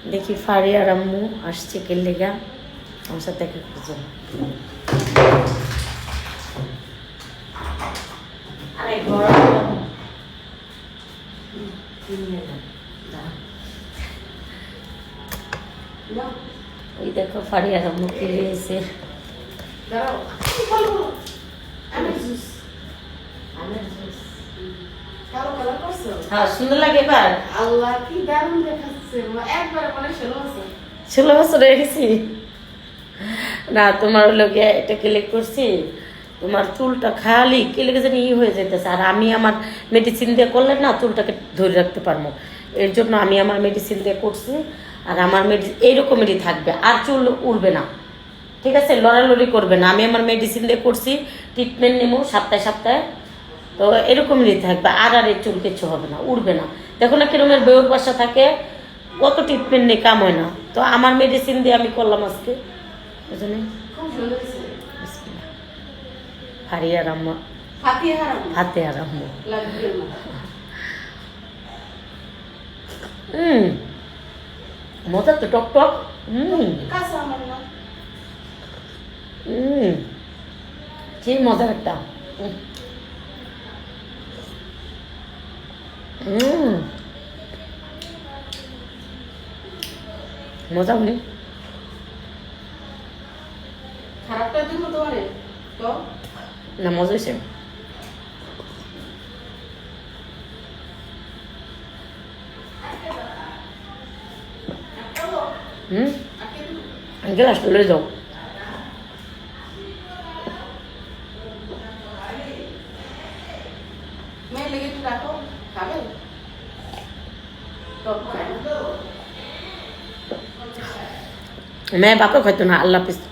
দেখি ফারি আর আম্মু আসছে কে লেগা আমার সাথে দেখা করছে আরে ঘর ওই দেখো ফারি আর আম্মু কে এসে হ্যাঁ সুন্দর লাগে এবার আল্লাহ কি দারুণ দেখাচ্ছে একবার মানে 16 বছর হয়ে গেছি না তোমার লোকে এটা ক্লিক করছি তোমার চুলটা খালি কেলে জানি হয়ে যেতেছে আর আমি আমার মেডিসিন দিয়ে করলে না চুলটাকে ধরে রাখতে পারবো এর জন্য আমি আমার মেডিসিন দিয়ে করছি আর আমার এইরকমেরই থাকবে আর চুল উড়বে না ঠিক আছে লড়ালড়ি করবে না আমি আমার মেডিসিন দিয়ে করছি ট্রিটমেন্ট নেবো সপ্তাহে সপ্তাহে তো এরকমই থাকবে আর এই চুল কিছু হবে না উড়বে না দেখো না কিরমের বেউর বাসা থাকে কত ট্রিটমেন্ট নেই কাম হয় না তো আমার মেডিসিন দিয়ে আমি করলাম আজকে বুঝলি ফারিয়া রাম্মা হাতে আর আম্মু মজা তো টক টক কি মজা একটা মজা নেই খারাপটা দিব তোমারে তো না মজা হয়েছে গ্লাস তুলে যাও মেয়ে লেগে একটু রাখো খাবে मैं बापा खाते ना अल्लाह हाफिज